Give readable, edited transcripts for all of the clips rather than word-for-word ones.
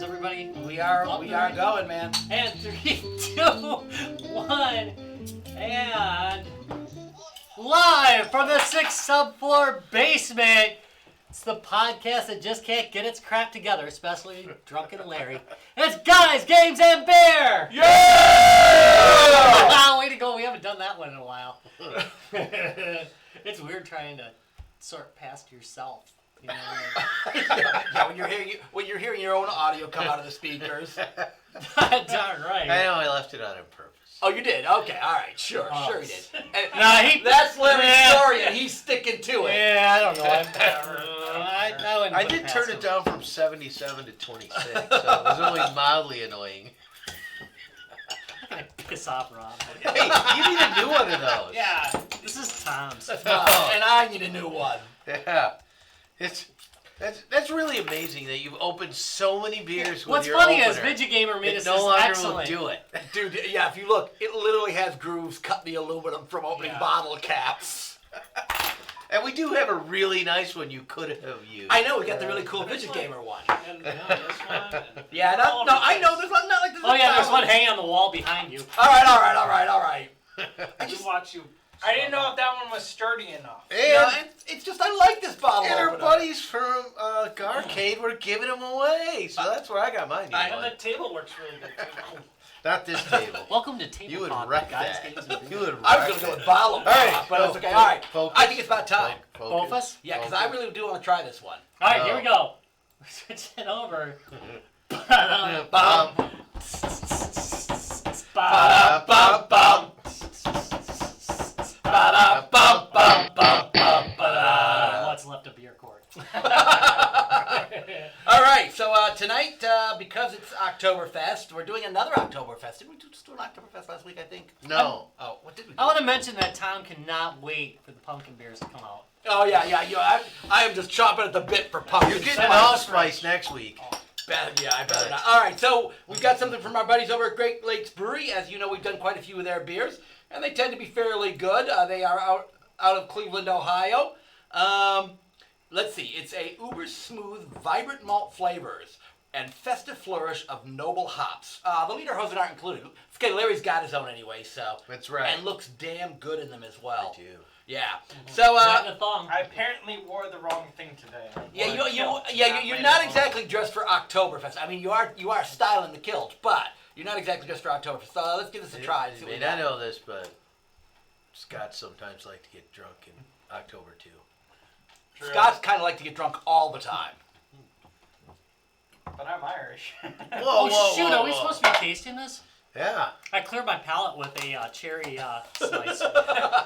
Everybody, We are going, man. and 3, 2, 1, and live from the 6th subfloor basement. It's the podcast that just can't get its crap together, especially Drunken Larry. It's Guys, Games, and Beer! Yeah! Way to go, we haven't done that one in a while. It's weird trying to sort past yourself. You know, yeah, when you're hearing your own audio come out of the speakers. darn right. I know I left it on purpose. Oh, you did? Okay, all right, sure he did. And That's Larry's story, and he's sticking to it. Yeah, I don't know. I did turn it down from 77 to 26, so it was only mildly annoying. I'm gonna piss off Rob. Hey, you need a new one of those. Yeah, this is Tom's. And I need a new one. Yeah. That's really amazing that you've opened so many beers with What's your funny opener. is Vigigamer made It us no longer excellent. will do it. Dude, yeah, if you look, it literally has grooves cut the aluminum from opening bottle caps. And we do have a really nice one you could have used. I know, we got the really cool Vigigamer one. And this one. Yeah, no, I know there's one, not like this. Oh yeah, there's one hanging on the wall behind you. All right. I just watch you. I didn't know if that one was sturdy enough. And, It's just, I like this bottle and our opener. buddies from Garcade were giving them away, so that's where I got mine. And the table works really good too. Not this table. Welcome to You would Tabletop, wreck Guys, that. Games, and You Beer. would I was wreck going to go that. with bottle, but it's okay. All right, Focus. I think it's about time. Both of us? Yeah, because I really do want to try this one. All right, here we go. Switch it over. Bum. Ba-da-bum-bum. What's left of beer court? All right, so tonight, because it's Oktoberfest, we're doing another Oktoberfest. Didn't we just do an Oktoberfest last week, I think? No. Oh, what did we do? I want to mention that Tom cannot wait for the pumpkin beers to come out. Oh, yeah. I am just chomping at the bit for pumpkin. You're getting spice. allspice next week. I better not. All right, so we've got something from our buddies over at Great Lakes Brewery. As you know, we've done quite a few of their beers, and they tend to be fairly good. They are out of Cleveland, Ohio. Let's see. It's a uber smooth, vibrant malt flavors and festive flourish of noble hops. The lederhosen aren't included. Okay, Larry's got his own anyway, so. That's right. And looks damn good in them as well. I do. Yeah. So, Not in a thong. I apparently wore the wrong thing today. you're not exactly dressed for Oktoberfest. I mean, you are styling the kilt, but you're not exactly dressed for Oktoberfest. So let's give this a try. You may not know this, but Scots sometimes like to get drunk in October too. Scots kind of like to get drunk all the time. But I'm Irish. Are we supposed to be tasting this? Yeah. I cleared my palate with a cherry slice. Fuck.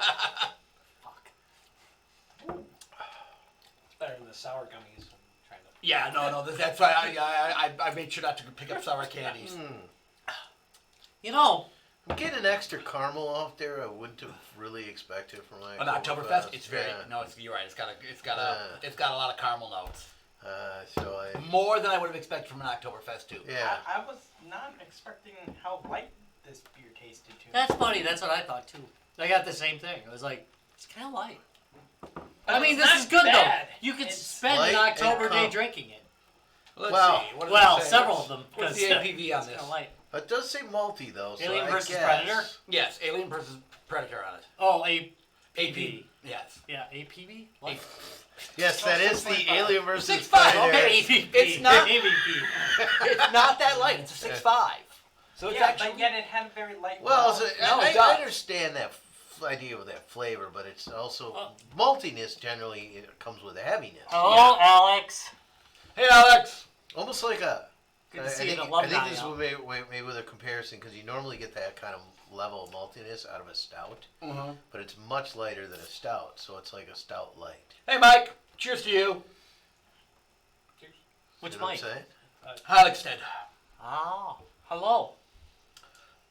It's better than the sour gummies. I'm trying to... Yeah, no, that's why I made sure not to pick up sour candies. You know, I'm getting an extra caramel off there. I wouldn't have really expected from my On Oktoberfest, it's very you're right. It's got a lot of caramel notes. More than I would have expected from an Oktoberfest too. Yeah. I was not expecting how light this beer tasted too. that's funny. That's what I thought too. I got the same thing. I was like, it's kind of light. I mean, this is good bad. though. You could It's spend light an October and day calm. drinking it. Let's Well- see. What does Well, it say? several of them. What's the 'cause, APV on it's this? kinda light. It does say malty though. So Alien I versus guess. Predator? Yes, Alien versus Predator on it. Oh, AP. Yes. Yeah, APV? What? Yes, that is the 6.5. Alien versus 6.5, Predator. Okay, AVP. It's not- AVP. It's not that light. It's a 6.5. So it's Yeah, actually. but yet it had very light. Well, malt. No, it I does. understand that idea with that flavor, but it's also maltiness. Generally, it comes with a heaviness. Oh, Alex. Hey, Alex. Almost like a. Good to see think, an alumni. I think this out. will maybe with a comparison because you normally get that kind of level of maltiness out of a stout, but it's much lighter than a stout, so it's like a stout light. Hey, Mike. Cheers to you. Which You know what mic? I'm saying? Alex did. Oh, hello.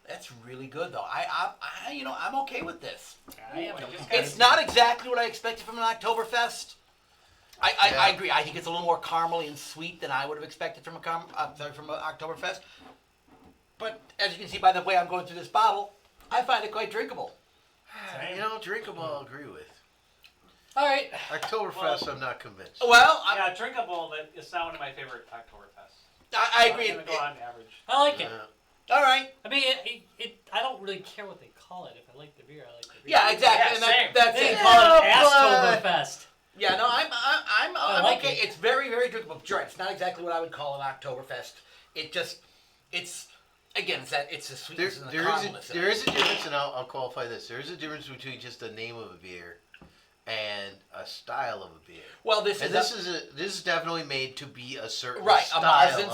That's really good, though. I'm okay with this. It's It's not exactly what I expected from an Oktoberfest. I agree. I think it's a little more caramely and sweet than I would have expected from from an Oktoberfest. But as you can see by the way I'm going through this bottle, I find it quite drinkable. You know, drinkable, I'll agree with. All right. Oktoberfest, I'm not convinced. Well, Yeah, drinkable, but it's not one of my favorite Oktoberfests. I agree. I'm gonna go on average. I like it. All right. I mean, I don't really care what they call it. If I like the beer, I like the beer. Yeah, exactly. Yeah, and same. that's They it. call it Yeah, Astroberfest. Yeah, no, I'm like okay. it. It's very, very drinkable. You're right. It's not exactly what I would call an Oktoberfest. It's again, it's the sweetness and the caramelness. There is a difference, and I'll qualify this. There is a difference between just the name of a beer and a style of a beer. Well, this is definitely made to be a certain right, style a beer.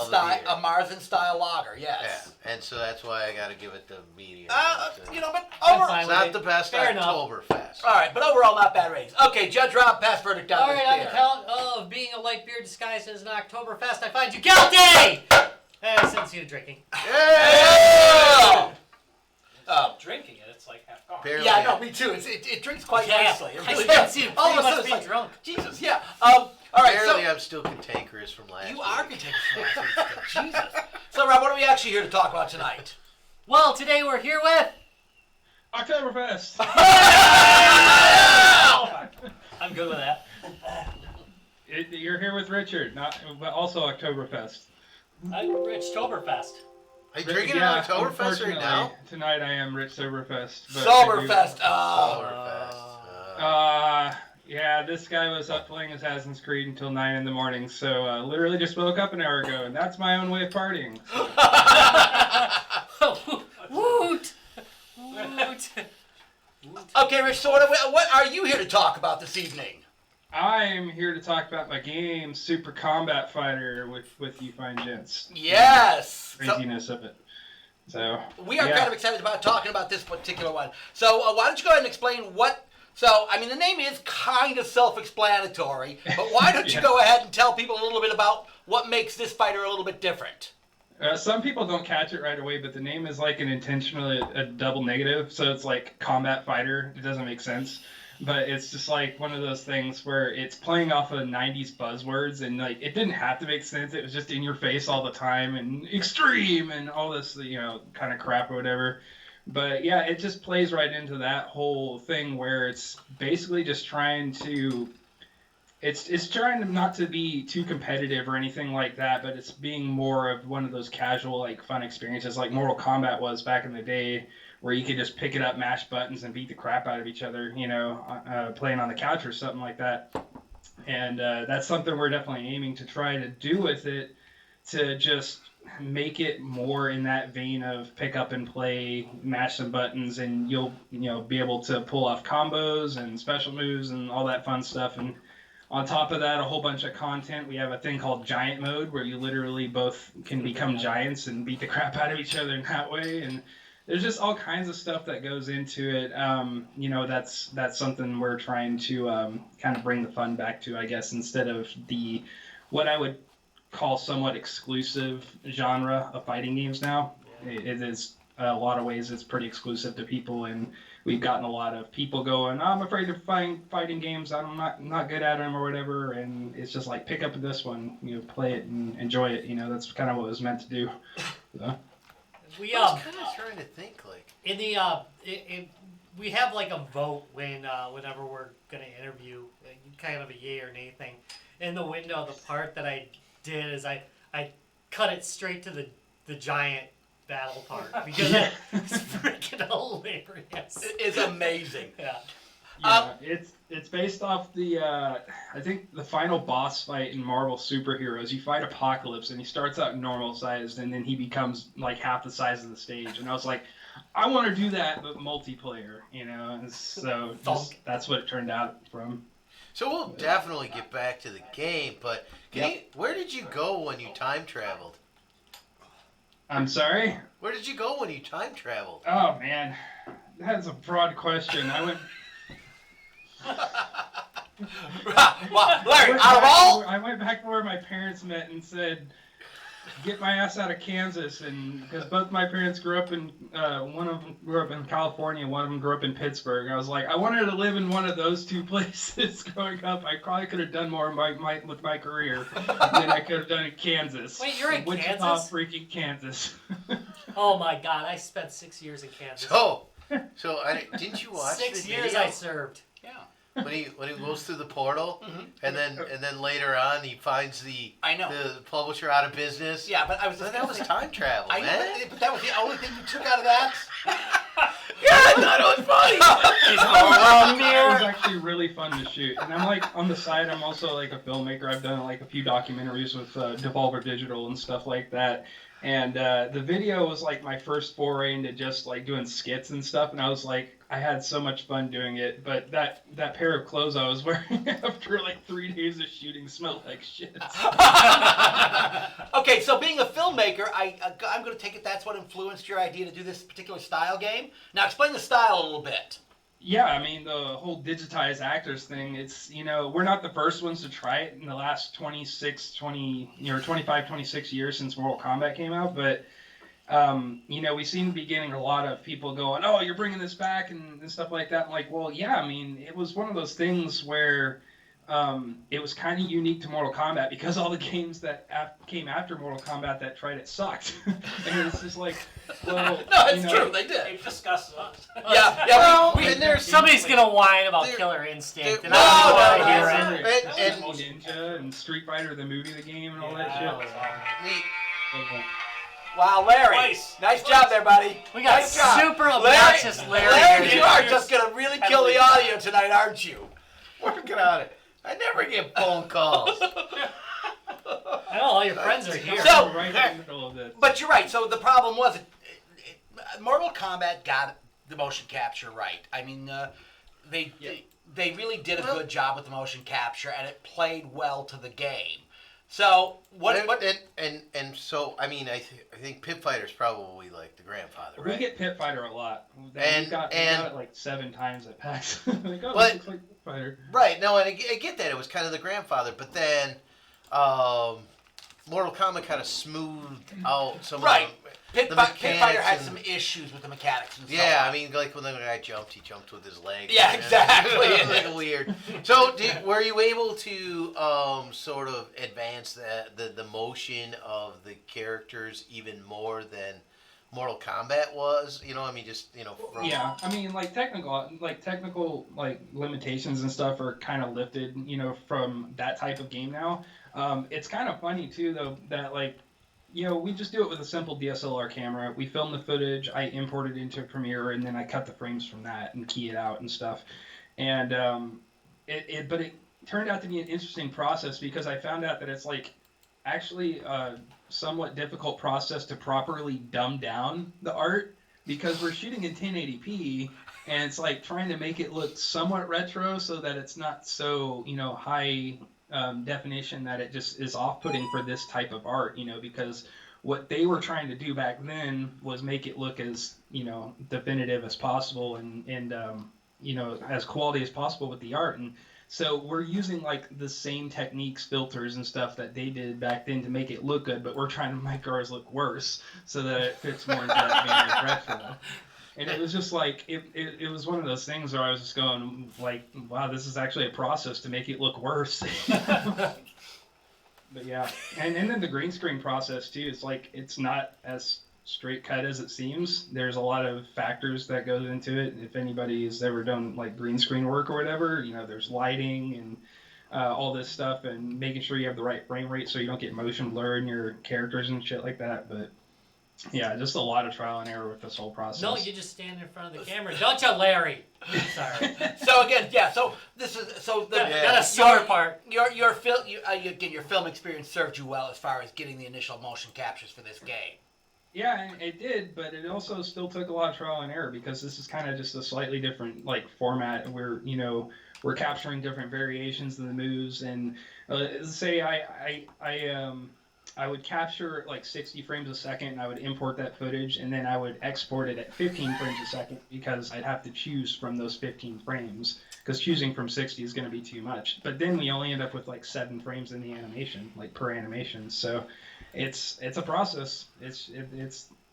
Marzen style lager. Yes. Yeah, and so that's why I got to give it the medium. But I'm over. fine It's with not it. the best Fair enough. Oktoberfest. All right, but overall, not bad ratings. Okay, Judge Rob, pass verdict down All this right, on the beer. count of being a light beer disguised as an Oktoberfest, I find you guilty! And I sentence you to drinking. Yeah! Drinking it, it's like half gone. Barely. Yeah, no, me too. It drinks quite nicely. It I really sentence does. you to All of pretty a much sudden, be it's like, drunk. Jesus, yeah. All right, Barely, so I'm still cantankerous from last you week. are contagious from last week still. Jesus. So, Rob, what are we actually here to talk about tonight? Well, today we're here with... Oktoberfest. I'm good with that. You're here with Richard, but also Oktoberfest. Rich Toberfest. Are you drinking an Oktoberfest right unfortunately, now? Tonight I am Rich Soberfest. but Soberfest. Yeah, this guy was up playing Assassin's Creed until 9 in the morning, so literally just woke up an hour ago, and that's my own way of partying. Woot! Woot! Okay, Rich, so what are you here to talk about this evening? I'm here to talk about my game, Super Combat Fighter, with you fine gents. Yes. Craziness of it. So We are kind of excited about talking about this particular one. So why don't you go ahead and explain what... So, I mean, the name is kind of self-explanatory, but why don't you go ahead and tell people a little bit about what makes this fighter a little bit different? Some people don't catch it right away, but the name is like an intentionally a double negative, so it's like combat fighter. It doesn't make sense, but it's just like one of those things where it's playing off of 90s buzzwords, and like it didn't have to make sense. It was just in your face all the time and extreme and all this, kind of crap or whatever. But yeah, it just plays right into that whole thing where it's basically just trying to... It's trying not to be too competitive or anything like that, but it's being more of one of those casual, like, fun experiences like Mortal Kombat was back in the day, where you could just pick it up, mash buttons, and beat the crap out of each other, playing on the couch or something like that. And that's something we're definitely aiming to try to do with it, to just make it more in that vein of pick up and play, mash some buttons, and you'll be able to pull off combos and special moves and all that fun stuff. And on top of that, a whole bunch of content. We have a thing called Giant Mode, where you literally both can become giants and beat the crap out of each other in that way. And there's just all kinds of stuff that goes into it. That's something we're trying to kind of bring the fun back to, I guess, instead of what I would call somewhat exclusive genre of fighting games now. It is, a lot of ways, it's pretty exclusive to people, and we've gotten a lot of people going, I'm afraid of fighting games, I'm not good at them or whatever, and it's just like, pick up this one, play it and enjoy it. That's kind of what it was meant to do. So. We I was kind of trying to think, like... in the we have like a vote whenever we're gonna interview, kind of a yay or nay thing. In the window, the part that I did is I cut it straight to the giant battle part because it's freaking hilarious. It's amazing. Yeah. Yeah, it's based off the I think the final boss fight in Marvel Superheroes. You fight Apocalypse, and he starts out normal sized, and then he becomes like half the size of the stage. And I was like, I want to do that, but multiplayer, And so that's what it turned out from. So we'll definitely get back to the game, but where did you go when you time traveled? I'm sorry? Where did you go when you time traveled? Oh, man. That's a broad question. I went... Well, Larry, out of all... I went back to where my parents met and said, get my ass out of Kansas, and because both my parents grew up in, one of them grew up in California, one of them grew up in Pittsburgh. I was like, I wanted to live in one of those two places growing up. I probably could have done more with my career than I could have done in Kansas. Wait, you're in Wichita, Kansas? freaking Kansas. Oh my God! I spent 6 years in Kansas. Didn't you watch 6 the years video? I served. Yeah. when he goes through the portal, and then later on he finds the publisher out of business. Yeah, but I was that was time travel, I know, man. but that was the only thing you took out of that. Yeah, I thought it was funny. It was actually really fun to shoot. And I'm like, on the side, I'm also like a filmmaker. I've done like a few documentaries with Devolver Digital and stuff like that. And the video was like my first foray into just like doing skits and stuff. And I was like, I had so much fun doing it. But that pair of clothes I was wearing after like 3 days of shooting smelled like shit. Okay, so being a filmmaker, I'm going to take it that's what influenced your idea to do this particular style game. Now explain the style a little bit. Yeah, I mean, the whole digitized actors thing, it's, we're not the first ones to try it in the last 25, 26 years since Mortal Kombat came out, but, we seem to be getting a lot of people going, oh, you're bringing this back and stuff like that. I'm like, well, yeah, I mean, it was one of those things where it was kind of unique to Mortal Kombat because all the games that came after Mortal Kombat that tried it sucked. And it's just like, well, no, it's true, they did. They've discussed us. Yeah, Well, we and there's somebody's gonna whine about Killer Instinct, and no, I don't want to hear it. And Ninja and Street Fighter, the movie, the game, and all that shit. Wow, Larry. Nice job there, buddy. We got Nice job. super obnoxious Larry. Larry, you are just going to really kill the audio tonight, aren't you? working on it. I never get phone calls. I know all your friends are here. So- Right in the middle of this. But you're right. So the problem was, Mortal Kombat got the motion capture right. I mean, they really did a good job with the motion capture, and it played well to the game. So And so I mean I think Pit Fighter's probably like the grandfather, right? We get Pit Fighter a lot. And- we got it like 7 times at PAX. Like, oh, But- this looks like Pit Fighter. Right. No, and I get that it was kind of the grandfather, but then Mortal Kombat kind of smoothed out some Right. of Pit the Fighter mechanics had and- some issues with the mechanics and the, so yeah, on. I mean, like when the guy jumped, he jumped with his legs. Yeah, and exactly. It was like weird. So, were you able to sort of advance the motion of the characters even more than Mortal Kombat was? You know, I mean, just from Yeah, I mean, technical limitations and stuff are kind of lifted, from that type of game now. It's kind of funny too, though, that we just do it with a simple DSLR camera. We film the footage, I import it into Premiere, and then I cut the frames from that and key it out and stuff. And but it turned out to be an interesting process because I found out that it's actually a somewhat difficult process to properly dumb down the art because we're shooting in 1080p and it's like trying to make it look somewhat retro so that it's not so high definition that it just is off-putting for this type of art, because what they were trying to do back then was make it look as definitive as possible and as quality as possible with the art. And so we're using the same techniques, filters and stuff that they did back then to make it look good, but we're trying to make ours look worse so that it fits more into that retro. And it was just it was one of those things where I was just going wow, this is actually a process to make it look worse. But yeah, and then the green screen process too. It's not as straight cut as it seems. There's a lot of factors that goes into it. If anybody has ever done green screen work or whatever, there's lighting and all this stuff, and making sure you have the right frame rate so you don't get motion blur in your characters and shit like that. But yeah, just a lot of trial and error with this whole process. No, you just stand in front of the camera, don't you, Larry? Sorry. So again, so this is Got a sore part. Your film experience served you well as far as getting the initial motion captures for this game. Yeah, and it did, but it also still took a lot of trial and error because this is kind of just a slightly different format where we're capturing different variations of the moves. And say I would capture 60 frames a second, and I would import that footage, and then I would export it at 15 frames a second because I'd have to choose from those 15 frames because choosing from 60 is going to be too much. But then we only end up with 7 frames in the animation, per animation. So it's a process. It's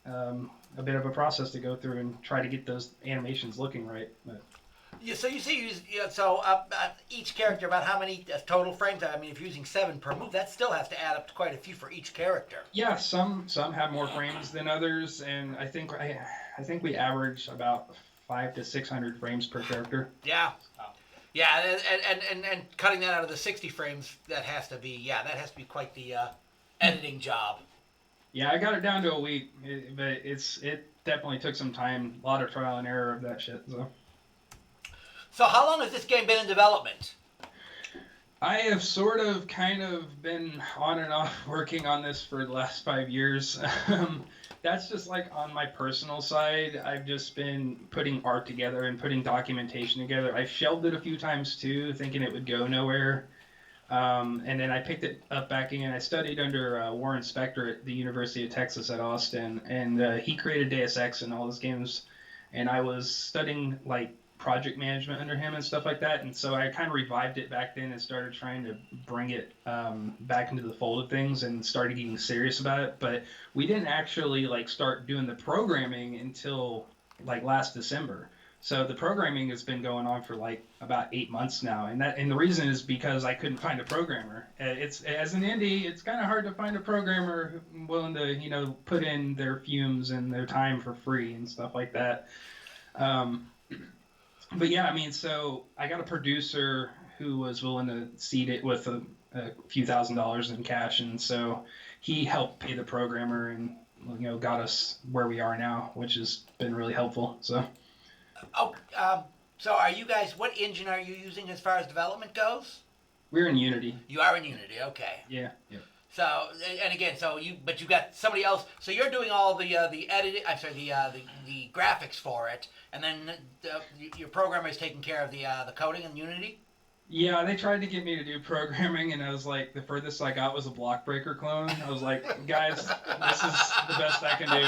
a bit of a process to go through and try to get those animations looking right. But Yeah, so you see, each character, about how many total frames? I mean, if you're using 7 per move, that still has to add up to quite a few for each character. yeah, some have more frames than others, and I think we average about 500 to 600 frames per character. Yeah. Yeah, and cutting that out of the 60 frames, that has to be quite the editing job. Yeah, I got it down to a week, but it definitely took some time, a lot of trial and error of that shit. So how long has this game been in development? I have kind of been on and off working on this for the last 5 years. That's just like on my personal side. I've just been putting art together and putting documentation together. I've shelved it a few times too, thinking it would go nowhere. And then I picked it up back again. I studied under Warren Spector at the University of Texas at Austin, and he created Deus Ex and all those games. And I was studying like project management under him and stuff like that. And so I kind of revived it back then and started trying to bring it back into the fold of things and started getting serious about it. But we didn't actually like start doing the programming until like last December. So the programming has been going on for like about 8 months now, and the reason is because I couldn't find a programmer. It's as an indie, it's kind of hard to find a programmer willing to put in their fumes and their time for free and stuff like that. But yeah, I mean, so I got a producer who was willing to seed it with a few $1,000s in cash, and so he helped pay the programmer and got us where we are now, which has been really helpful. So. So are you guys? What engine are you using as far as development goes? We're in Unity. You are in Unity, okay. Yeah. So and again, but you got somebody else. So you're doing all the editing. I'm sorry, the graphics for it, and then your programmer is taking care of the coding in Unity. Yeah, they tried to get me to do programming, and I was like, the furthest I got was a block breaker clone. I was like, guys, this is the best I can do.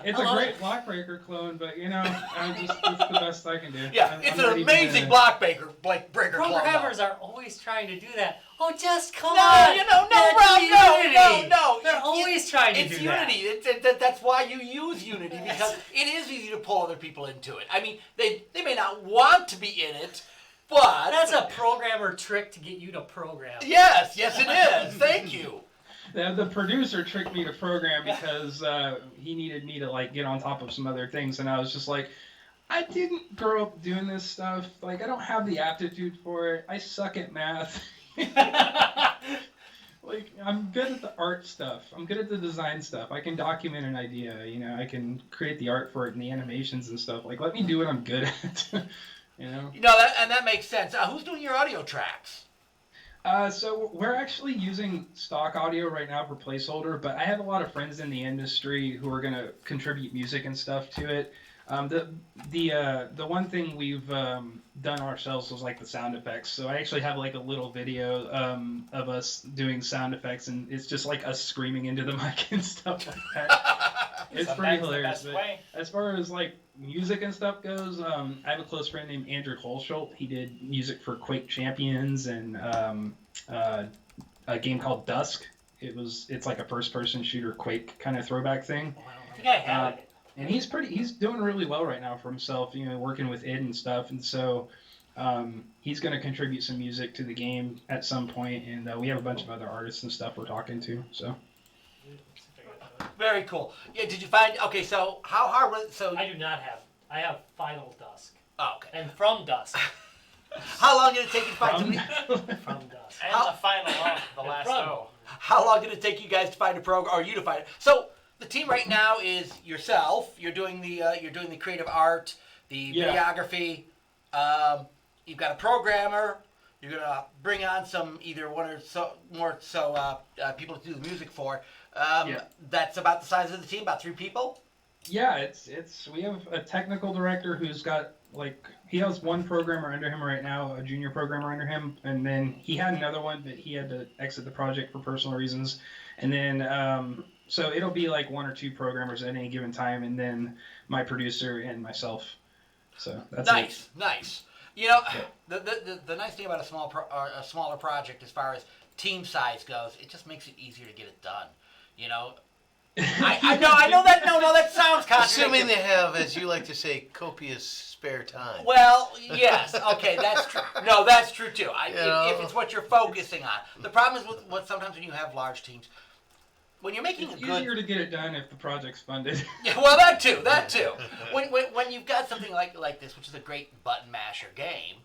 It's a great block breaker clone, but it's the best I can do. Yeah, it's an amazing block breaker clone. Programmers are always trying to do that. Oh, just come on! No. They're always trying to do that. It's Unity. That's why you use Unity, because it is easy to pull other people into it. I mean, they may not want to be in it, but that's a programmer trick to get you to program. Yes, it is. Thank you. The producer tricked me to program because he needed me to like get on top of some other things, and I was just like, I didn't grow up doing this stuff. Like, I don't have the aptitude for it. I suck at math. Like, I'm good at the art stuff. I'm good at the design stuff. I can document an idea. I can create the art for it and the animations and stuff. Like, let me do what I'm good at. That makes sense. Who's doing your audio tracks? So we're actually using stock audio right now for placeholder, but I have a lot of friends in the industry who are going to contribute music and stuff to it. The one thing we've done ourselves was like the sound effects. So I actually have like a little video of us doing sound effects, and it's just like us screaming into the mic and stuff like that. It's pretty hilarious. But as far as like music and stuff goes, I have a close friend named Andrew Holschult. He did music for Quake Champions and a game called Dusk. It's like a first-person shooter Quake kind of throwback thing. I think I have it. And he's doing really well right now for himself, working with id and stuff. And so he's going to contribute some music to the game at some point, and we have a bunch of other artists and stuff we're talking to. So. Very cool. Yeah, did you find... Okay, so how hard was it? So I do not have... I have Final Dusk. Oh, okay. And From Dusk. How long did it take you to find... From Dusk. And the final off, the last O. How long did it take you guys to find a program, or you to find it? So the team right now is yourself. You're doing the creative art, the videography. You've got a programmer. You're gonna bring on some either one or more people to do the music for. That's about the size of the team, about 3 people. Yeah, it's we have a technical director who's got he has one programmer under him right now, a junior programmer under him, and then he had another one, but he had to exit the project for personal reasons, and then so it'll be like 1 or 2 programmers at any given time, and then my producer and myself. So that's nice. The nice thing about a smaller project as far as team size goes, it just makes it easier to get it done. I know that. No, that sounds contradictory. Assuming they have, as you like to say, copious spare time. Well, yes, okay, that's true. No, that's true too. If it's what you're focusing on. The problem is with sometimes when you have large teams, when you're making It's a good... easier to get it done if the project's funded. Yeah, well, that too. When you've got something like this, which is a great button masher game,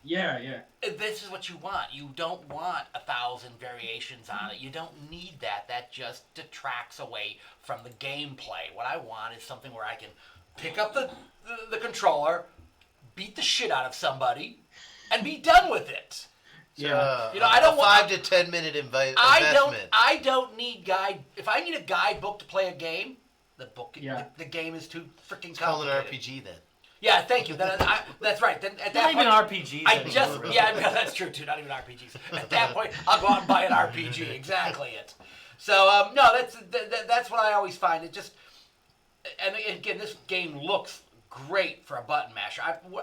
Yeah. this is what you want. You don't want 1,000 variations on it. You don't need that. That just detracts away from the gameplay. What I want is something where I can pick up the controller, beat the shit out of somebody, and be done with it. Yeah. I don't want 5 to 10 minute investment. I don't need guide. If I need a guidebook to play a game, the game is too freaking Call it an complicated. RPG then. Yeah, thank you. That's right. Then at that Not even point, RPGs. that's true too. Not even RPGs. At that point, I'll go out and buy an RPG. Exactly it. So no, that's what I always find. It just, and again, this game looks great for a button masher.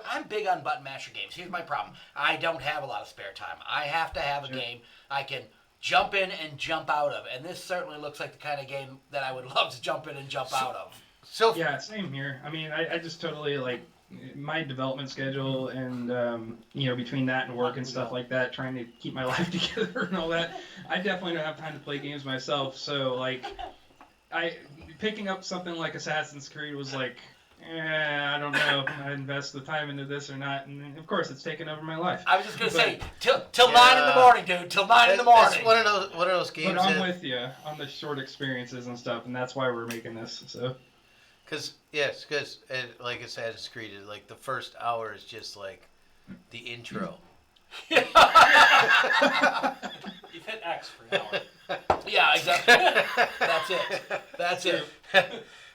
I'm big on button masher games. Here's my problem. I don't have a lot of spare time. I have to have a game I can jump in and jump out of. And this certainly looks like the kind of game that I would love to jump in and jump out of. So Yeah, same here. I mean, I just totally like my development schedule and between that and work and stuff like that, trying to keep my life together and all that, I definitely don't have time to play games myself. So like, picking up something like Assassin's Creed was like, I don't know if I invest the time into this or not. And of course, it's taken over my life. I was just gonna say till 9 in the morning, dude. Till 9 in the morning. It's one of those games. But I'm with you on the short experiences and stuff, and that's why we're making this. So. Because like Assassin's Creed, like the first hour is just like the intro. You've hit X for an hour. Yeah, exactly. That's it.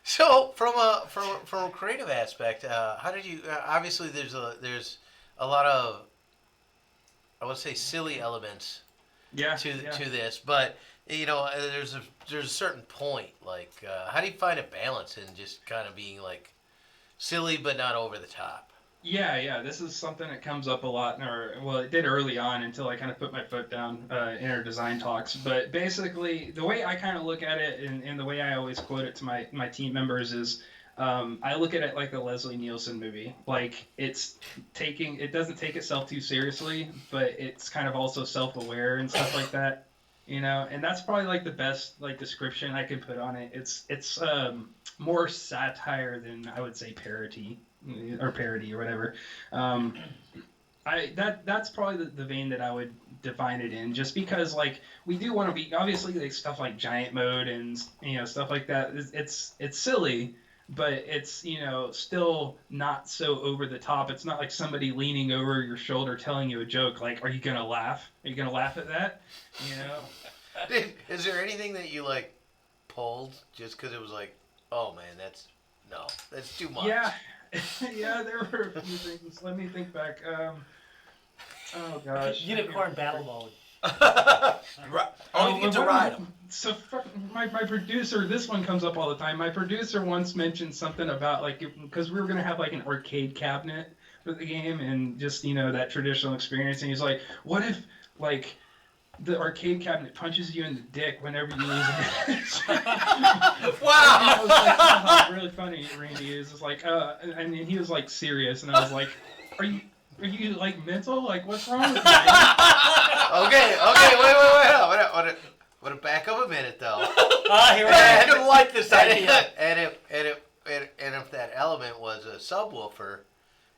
So from a creative aspect, how did you? Obviously, there's a lot of, I would say, silly elements to this, but there's a certain point. Like, how do you find a balance in just kind of being like silly but not over the top? Yeah. This is something that comes up a lot, it did early on until I kind of put my foot down in our design talks. But basically, the way I kind of look at it, and the way I always quote it to my team members is, I look at it like a Leslie Nielsen movie. Like it doesn't take itself too seriously, but it's kind of also self-aware and stuff like that. And that's probably like the best like description I could put on it. It's more satire than I would say parody or whatever. That's probably the vein that I would define it in, just because like we do want to be obviously like stuff like giant mode and stuff like that. It's silly, but it's still not so over the top. It's not like somebody leaning over your shoulder telling you a joke. Like, are you gonna laugh? Are you gonna laugh at that? Is there anything that you like pulled just because it was like, oh man, that's too much? Yeah, there were a few things. Let me think back. Oh gosh. Unicorn battle mode. Only you get to ride them. So my producer, this one comes up all the time. My producer once mentioned something about like, because we were gonna have like an arcade cabinet for the game and just that traditional experience, and he's like, what if like the arcade cabinet punches you in the dick whenever you lose a match? Wow. I was like, oh, really funny, Randy is. It's like, and he was like serious, and I was like, are you like mental? Like, what's wrong with you? Okay, wait. Want to back up a minute though. Here we I go. don't like this idea. And if that element was a subwoofer,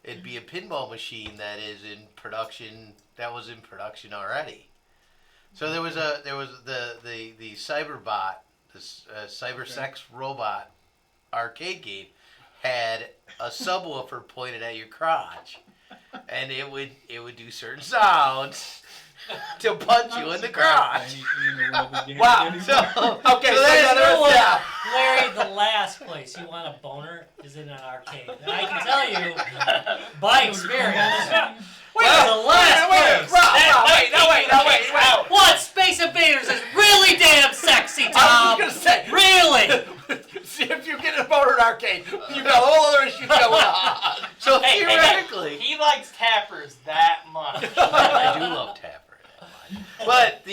it'd be a pinball machine that is in production. That was in production already. So there was the Cyberbot, this cybersex robot arcade game had a subwoofer pointed at your crotch, and it would do certain sounds to punch you in the crotch. Wow. Larry, the last place you want a boner is in an arcade. And I can tell you, by experience, Wait, what? Space Invaders is really damn sexy, Tom. I was gonna say, really. See if you get a boner in arcade, you got all other issues going on. So Hey, theoretically, he likes tappers that much. I do love Tapper. But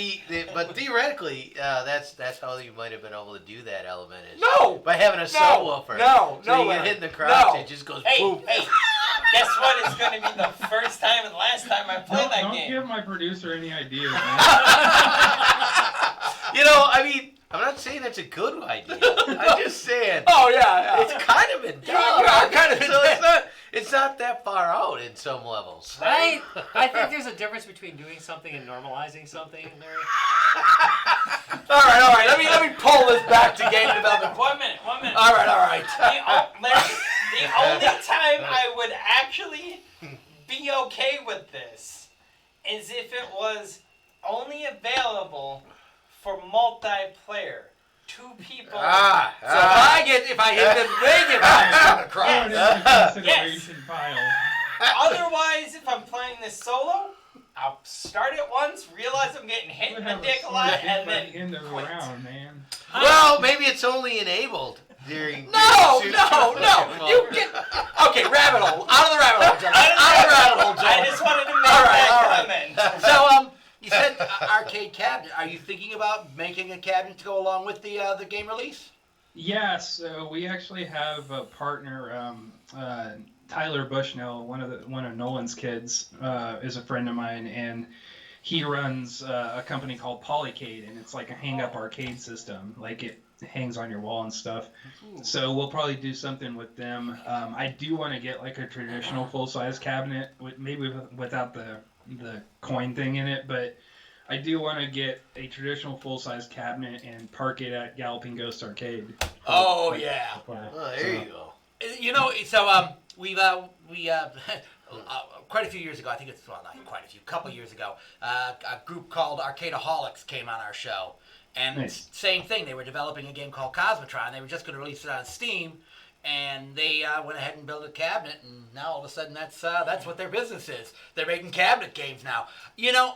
but theoretically, that's how you might have been able to do that element is by having a subwoofer. So you get hit in the crotch, it just goes boom. Hey, guess what? It's going to be the first time and last time I play that Don't game. give my producer any ideas, man. I mean, I'm not saying that's a good idea. I'm just saying. Oh yeah. It's kind of in You are kind of so it's not that far out in some levels. I think there's a difference between doing something and normalizing something, Larry. All right. Let me pull this back to game development. 1 minute. All right. The only time I would actually be okay with this is if it was only available for multiplayer. 2 people. So if I hit the negative, I'm across. Throw it into consideration pile. Otherwise, if I'm playing this solo, I'll start it once, realize I'm getting hit in the dick a lot, and then end of the quit. round, man. Well, maybe it's only enabled during. No. during You get okay. Rabbit hole. Out of the rabbit hole, John. Out of the rabbit hole, John. I just wanted to make All that right. comment. So you said arcade cabinet. Are you thinking about making a cabinet to go along with the game release? Yeah, so we actually have a partner, Tyler Bushnell, one of Nolan's kids, is a friend of mine, and he runs a company called Polycade, and it's like a hang-up arcade system. Like it hangs on your wall and stuff. So we'll probably do something with them. I do want to get like a traditional full-size cabinet, maybe without the coin thing in it, but I do want to get a traditional full-size cabinet and park it at Galloping Ghost Arcade. Oh yeah. Oh, there you go. You know, so we quite a few years ago, I think it's not quite a few, couple years ago, a group called Arcadeaholics came on our show, and Nice. same thing. They were developing a game called Cosmotron. They were just going to release it on Steam, and they went ahead and built a cabinet, and now all of a sudden that's what their business is. They're making cabinet games now. You know,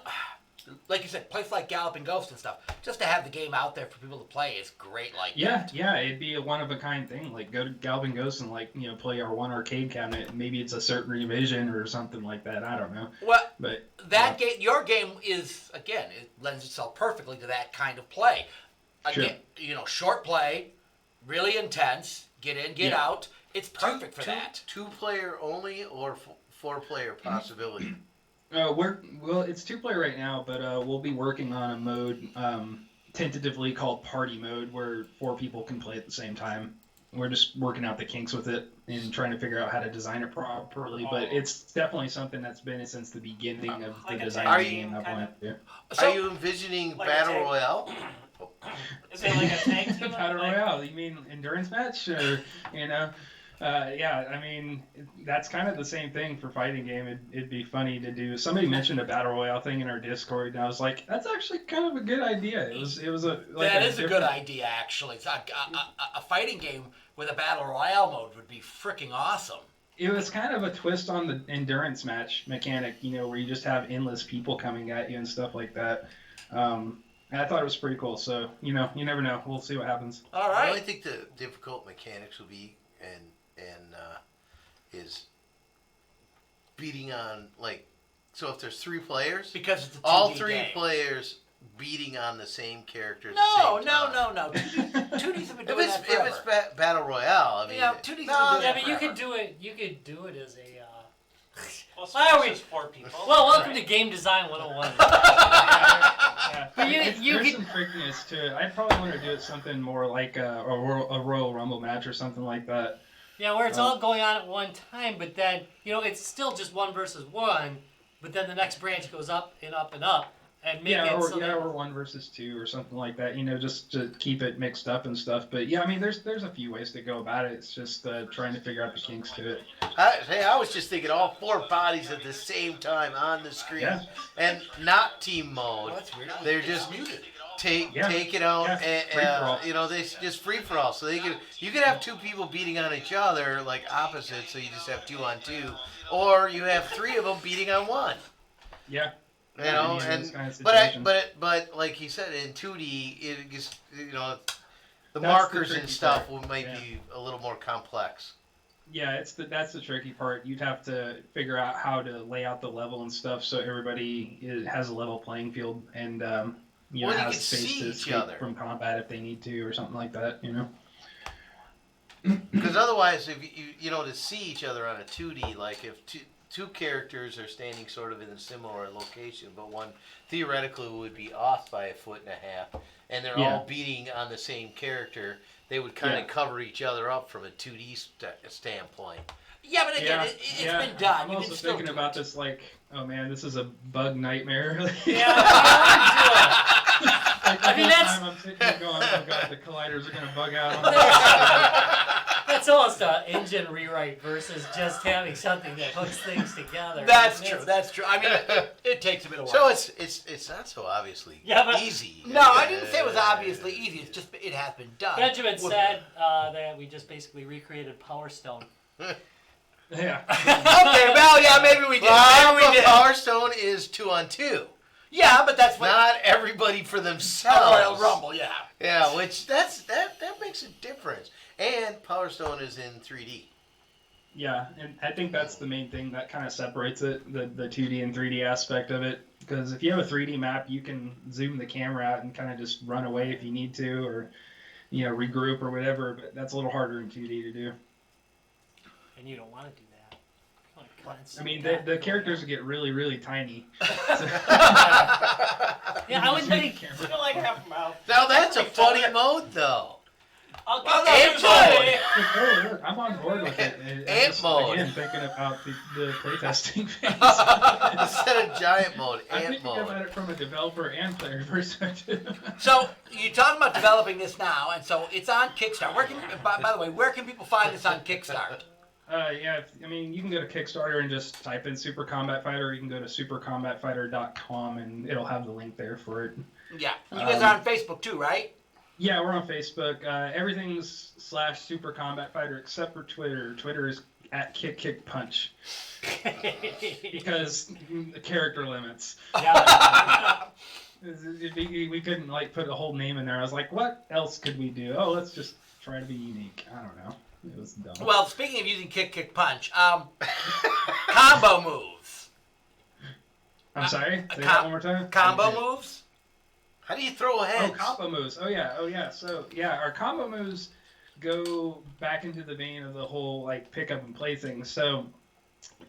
like you said, place like Galloping Ghost and stuff, just to have the game out there for people to play is great. Like that. Yeah, it'd be a one-of-a-kind thing. Like, go to Galloping Ghost and, play our one arcade cabinet. Maybe it's a certain revision or something like that. I don't know. Well, But that game, your game is, again, it lends itself perfectly to that kind of play. Again, short play, really intense, get in, get out. It's perfect for that. 2-player only or 4-player possibility? it's 2-player right now, but we'll be working on a mode tentatively called Party Mode, where 4 people can play at the same time. We're just working out the kinks with it and trying to figure out how to design it properly. But it's definitely something that's been since the beginning of the design of the game. Are you envisioning like Battle a tank? Royale? Is it like a tank team? Battle Royale? You mean endurance match? Or, yeah, I mean, that's kind of the same thing for fighting game. It'd be funny to do. Somebody mentioned a Battle Royale thing in our Discord, and I was like, that's actually kind of a good idea. It was a Good idea, actually. It's a fighting game with a Battle Royale mode would be freaking awesome. It was kind of a twist on the endurance match mechanic, where you just have endless people coming at you and stuff like that. And I thought it was pretty cool. So, you never know. We'll see what happens. All I right. only think the difficult mechanics will be is beating on so if there's 3 players, Because it's a 2D all 3 game. players beating on the same character. No. 2Ds have been doing that If forever. it's Battle Royale, I mean, 2Ds have been doing Yeah, that but you forever. could do it. You could do it as a. Well, Why are we- it's 4 people. Well, welcome to Game Design 101. Yeah. But you There's could. some trickiness to it. I'd probably want to do it something more like a Royal Rumble match or something like that. Yeah, where it's all going on at one time, but then it's still just 1 versus 1, but then the next branch goes up and up and up, and make it so that- or 1 versus 2 or something like that. Just to keep it mixed up and stuff. But yeah, I mean, there's a few ways to go about it. It's just trying to figure out the kinks to it. I was just thinking all 4 bodies at the same time on the screen, Yeah. and not team mode. Oh, that's weird. They're just muted. take it out, Yeah, free-for-all. and they just free for all. So you could have 2 people beating on each other like opposites, so you just have 2 on 2, or you have 3 of them beating on 1. Yeah. And those kind of but situations. but like he said, in 2D, it just the the markers and tricky stuff part. might be a little more complex. Yeah, that's the tricky part. You'd have to figure out how to lay out the level and stuff so everybody has a level playing field and Well, you has can space see to each escape other. from combat if they need to or something like that. Because otherwise, if to see each other on a 2D, like if two characters are standing sort of in a similar location, but one theoretically would be off by 1.5 feet, and they're all beating on the same character, they would kind of cover each other up from a 2D standpoint. Yeah, but again, it's been done. I'm also thinking about this like, oh man, this is a bug nightmare. Yeah, I mean, that's... I'm sitting here going, oh god, the colliders are gonna bug out on me. That's almost an engine rewrite versus just having something that hooks things together. That's true. That's true. I mean, it takes a bit of work. So it's not so obviously easy. No, I didn't say it was obviously easy. It's just it has been done. Benjamin said that we just basically recreated Power Stone. Yeah. Okay, well, yeah, maybe we did. Well, Maybe we did. Power Stone is 2-on-2. Yeah, but that's what... Not everybody for themselves. Royal Rumble, yeah. Yeah, which that makes a difference. And Power Stone is in 3D. Yeah, and I think that's the main thing that kind of separates it, the 2D and 3D aspect of it. Because if you have a 3D map, you can zoom the camera out and kind of just run away if you need to, or regroup or whatever. But that's a little harder in 2D to do. And you don't want to do that. I mean, the characters get really, really tiny. Yeah, I would think. I feel like half a mouth. Now that's a funny mode, though. I'll Ant mode. I'm on board with it. Ant mode. Again, thinking about the playtesting phase. Instead of giant mode, I'm ant thinking mode. about it from a developer and player perspective. So, you're talking about developing this now, and so it's on Kickstarter. By the way, where can people find this on Kickstarter? Yeah, I mean, you can go to Kickstarter and just type in Super Combat Fighter. You can go to supercombatfighter.com and it'll have the link there for it. Yeah. You guys are on Facebook too, right? Yeah, we're on Facebook. Everything's /Super Combat Fighter except for Twitter. Twitter is at @KickKickPunch. Because the character limits. Yeah. We couldn't put a whole name in there. I was like, what else could we do? Oh, let's just try to be unique. I don't know. It was dumb. Well, speaking of using kick, punch, combo moves. I'm sorry? Say that one more time? Combo moves? How do you throw heads? Oh, combo moves. Oh, yeah. So, yeah, our combo moves go back into the vein of the whole, pick up and play thing. So,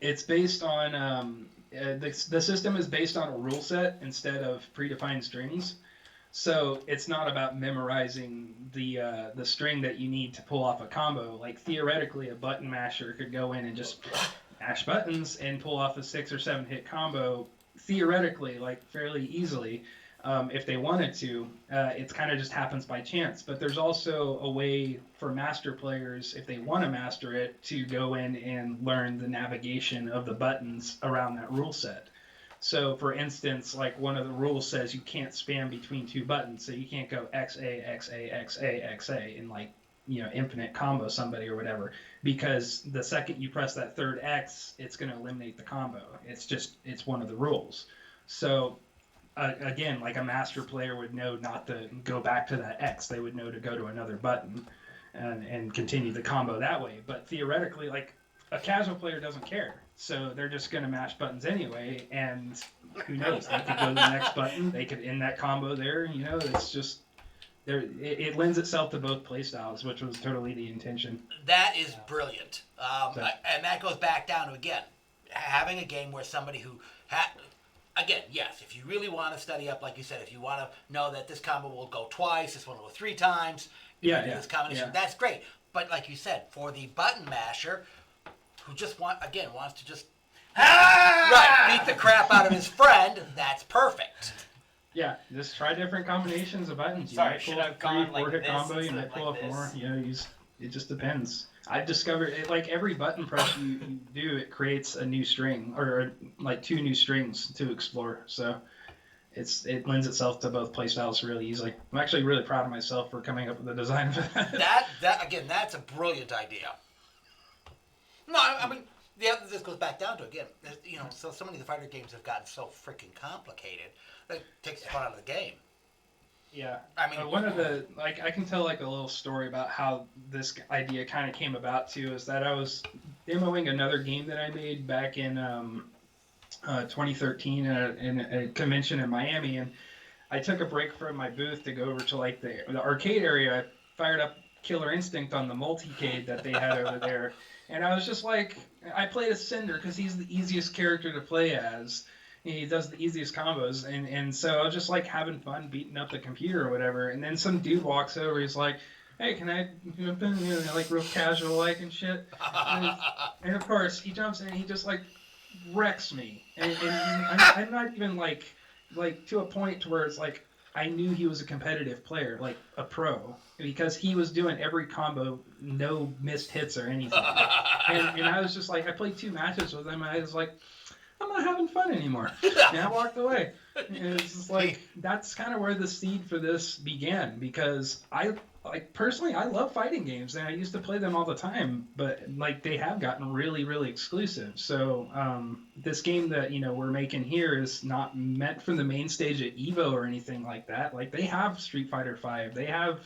it's based on, the system is based on a rule set instead of predefined strings. So it's not about memorizing the string that you need to pull off a combo. Like theoretically, a button masher could go in and just mash buttons and pull off a 6 or 7 hit combo. Theoretically, fairly easily, if they wanted to. It kind of just happens by chance. But there's also a way for master players, if they want to master it, to go in and learn the navigation of the buttons around that rule set. So, for instance, one of the rules says you can't spam between 2 buttons, so you can't go XA, XA, XA, XA, and infinite combo somebody or whatever, because the second you press that third X, it's going to eliminate the combo. It's one of the rules. So, again, a master player would know not to go back to that X. They would know to go to another button and continue the combo that way. But theoretically, a casual player doesn't care. So they're just going to mash buttons anyway, and who knows? They could go to the next button. They could end that combo there. It's just it lends itself to both playstyles, which was totally the intention. That is brilliant. And that goes back down to, again, having a game where somebody who... Again, yes, if you really want to study up, like you said, if you want to know that this combo will go twice, this one will go 3 times, this combination, that's great. But like you said, for the button masher... who just wants to just beat the crap out of his friend, that's perfect. Yeah, just try different combinations of buttons. You Sorry, might pull should off have gone 3 or 4 hit this combo, you instead might of pull off this? more. It just depends. I've discovered it, every button press you do, it creates a new string, or 2 new strings to explore. So it lends itself to both playstyles really easily. I'm actually really proud of myself for coming up with the design for that. That's a brilliant idea. No, I mean, this goes back down to, again, so many of the fighter games have gotten so freaking complicated that it takes the fun out of the game. Yeah. I mean, one of the, I can tell a little story about how this idea kind of came about too, is that I was demoing another game that I made back in 2013 in a convention in Miami, and I took a break from my booth to go over to the arcade area. I fired up Killer Instinct on the multicade that they had over there. And I was just like, I played as Cinder because he's the easiest character to play as. He does the easiest combos, and so I was just like having fun beating up the computer or whatever. And then some dude walks over, he's like, "Hey, can I jump in?" You know, like real casual like and shit. And of course he jumps in, and he just like wrecks me, and I'm not even like to a point to where it's like I knew he was a competitive player, like a pro, because he was doing every combo, no missed hits or anything. And I was just like, I played 2 matches with him, and I was like, I'm not having fun anymore. And I walked away. And it's just like, that's kind of where the seed for this began, because I personally, I love fighting games, and I used to play them all the time, but like they have gotten really, really exclusive. So this game that we're making here is not meant for the main stage at Evo or anything like that. Like they have Street Fighter V, they have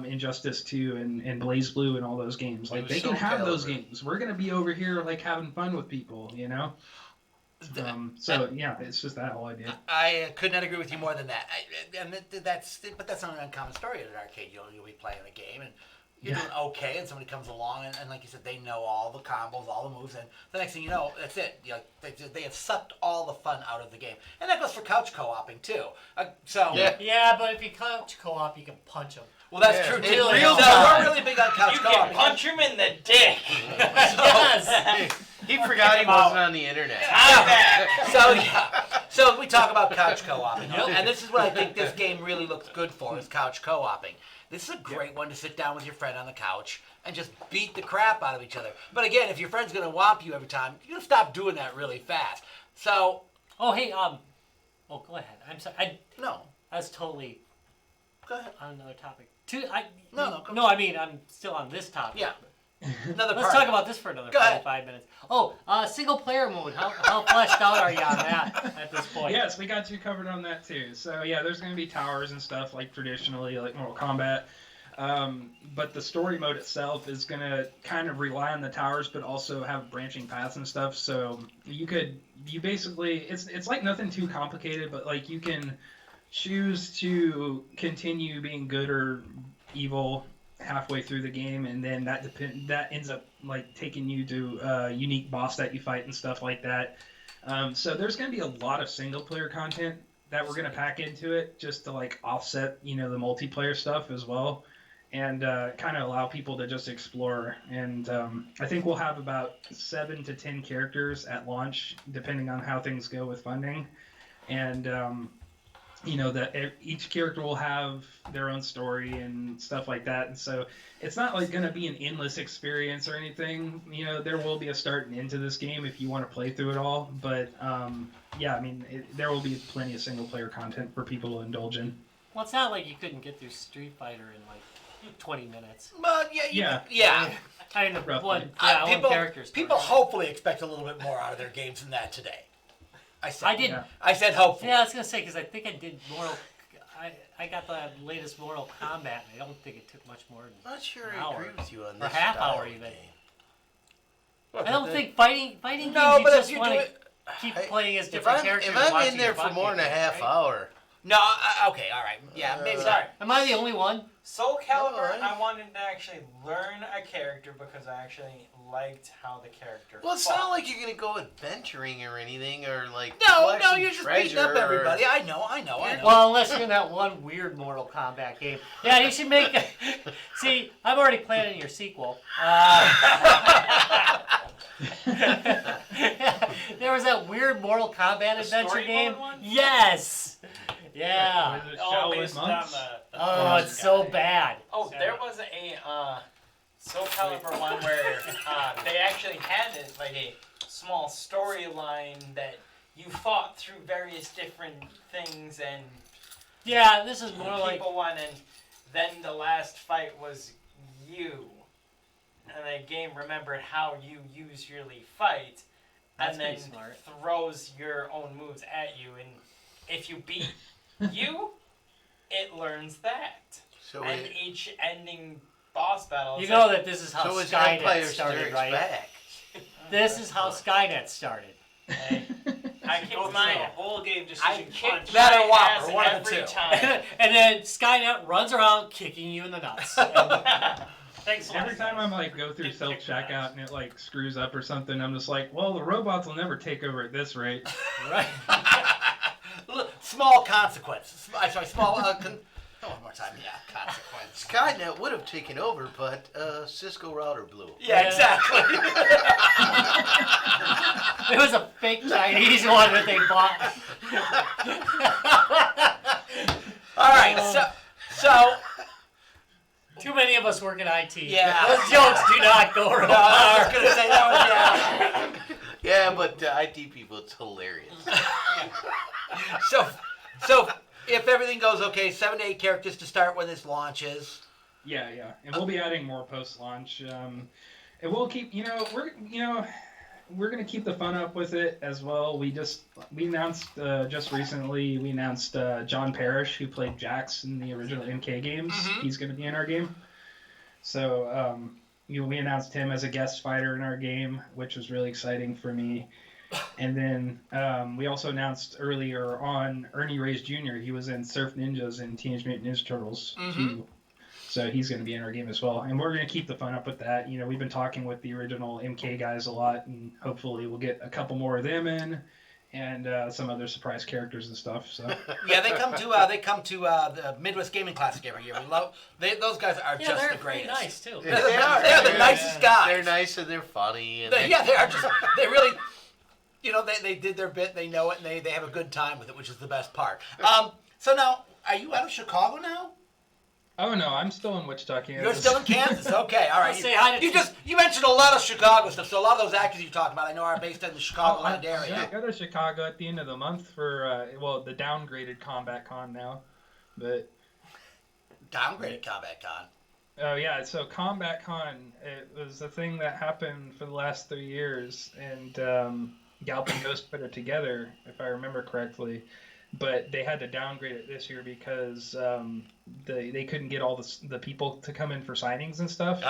Injustice 2 and Blaze Blue and all those games. Like they can have those games. We're gonna be over here like having fun with people, So yeah, it's just that whole idea. I could not agree with you more than that. But that's not an uncommon story at an arcade. You'll be playing a game and you're doing okay, and somebody comes along and like you said, they know all the combos, all the moves, and the next thing you know, that's it. They have sucked all the fun out of the game, and that goes for couch co-oping too. Yeah, but if you couch co-op, you can punch them. Well, that's true too. Really So we're really big on couch You co-op. can punch him in the dick. Yes. He forgot he wasn't on the internet. So we talk about couch co-oping, and this is what I think this game really looks good for, is couch co-oping. This is a great one to sit down with your friend on the couch and just beat the crap out of each other. But again, if your friend's going to whop you every time, you're going to stop doing that really fast. So... Oh, hey, go ahead. I'm sorry. No. I was totally... Go ahead. On another topic. No, I mean, I'm still on this topic. Yeah. Another Let's talk about this for another 45 minutes. Oh, single player mode. How fleshed out are you on that at this point? Yes, we got you covered on that too. So yeah, there's going to be towers and stuff like traditionally, like Mortal Kombat. But the story mode itself is going to kind of rely on the towers, but also have branching paths and stuff. So you basically, it's like nothing too complicated, but like you can choose to continue being good or evil halfway through the game, and then that ends up like taking you to a unique boss that you fight and stuff like that. So there's going to be a lot of single player content that we're going to pack into it, just to like offset the multiplayer stuff as well, and kind of allow people to just explore. And I think we'll have about 7 to 10 characters at launch, depending on how things go with funding, and that each character will have their own story and stuff like that. And so it's not like going to be an endless experience or anything. There will be a start and end to this game if you want to play through it all. But yeah, I mean, there will be plenty of single player content for people to indulge in. Well, it's not like you couldn't get through Street Fighter in like 20 minutes. But yeah. I mean, Roughly. one character story. People hopefully expect a little bit more out of their games than that today. I said hopefully. Yeah, I was gonna say, because I think I did I got the latest Mortal Kombat, and I don't think it took much more than I'm not sure an I hour. agree with you on Or this. half style hour of even. game. I don't think fighting games No, you but just if you want do to it, keep playing as different characters. If I'm watching in there your for fun more than a people, half right? hour, No, okay, all right. Yeah, maybe. Sorry. Am I the only one? Soul Calibur, Alright. I wanted to actually learn a character because I actually liked how the character well, it's fought. not like you're gonna go adventuring or anything, or like No, collecting you're just beating up treasure or- everybody. I know. Well, unless you're in that one weird Mortal Kombat game. Yeah, you should make a... See, I'm already planning your sequel. There was that weird Mortal Kombat adventure story game. mode one? Yes! Yeah. Was it Oh, Shaolin based on Monks? the Oh, it's so guy. bad. Oh, there was a Soul Calibur one where they actually had it like a small storyline that you fought through various different things and Yeah, this is more like... people won, and then the last fight was you, and the game remembered how you usually fight, That's and then pretty smart. throws your own moves at you, and if you beat you, it learns that. So And each ending boss battle is You know that this is how so it's Skynet Empire started, Strikes right? Back. This is how Skynet started. Hey, I kicked my whole game just I to kicked punch that my or Whopper, ass one of the every two. time. And then Skynet runs around kicking you in the nuts. Thanks a lot, Every time guys. I'm like go through Get self kicked in the checkout nuts. and it like screws up or something, I'm just like, well, the robots will never take over at this rate. Right. Small consequence. Sorry, small. One more time. Yeah, consequence. Skynet would have taken over, but Cisco router blew. Yeah, exactly. It was a fake Chinese one that they bought. All right, so Too many of us work in IT. Yeah. Those jokes do not go real no, I was far. gonna say that was yeah. Yeah, but IT people, it's hilarious. So if everything goes okay, 7 to 8 characters to start when this launches. Yeah, and we'll be adding more post-launch. And we'll keep, we're gonna keep the fun up with it as well. We announced just recently. We announced John Parrish, who played Jax in the original MK games. Mhm. He's gonna be in our game. So we announced him as a guest fighter in our game, which was really exciting for me. And then we also announced earlier on Ernie Reyes Jr. He was in Surf Ninjas and Teenage Mutant Ninja Turtles 2. So he's going to be in our game as well. And we're going to keep the fun up with that. We've been talking with the original MK guys a lot, and hopefully we'll get a couple more of them in and some other surprise characters and stuff. So Yeah, they come to the Midwest Gaming Classic every year. Those guys are Yeah, just they're the pretty greatest. nice too. Yeah, they are. They're the nicest guys. They're nice and they're funny. And They are just. They really. They did their bit. They know it, and they have a good time with it, which is the best part. So now, are you out of Chicago now? oh no, I'm still in Wichita, Kansas. You're still in Kansas. Okay, all right. Say hi to You mentioned a lot of Chicago stuff. So a lot of those actors you talk about, I know, are based in the Chicagoland I area. go to Chicago at the end of the month for the downgraded Combat Con now, but. Downgraded Combat Con. Oh yeah, so Combat Con, it was a thing that happened for the last 3 years, and Galp and Ghost put it together, if I remember correctly. But they had to downgrade it this year because they couldn't get all the people to come in for signings and stuff.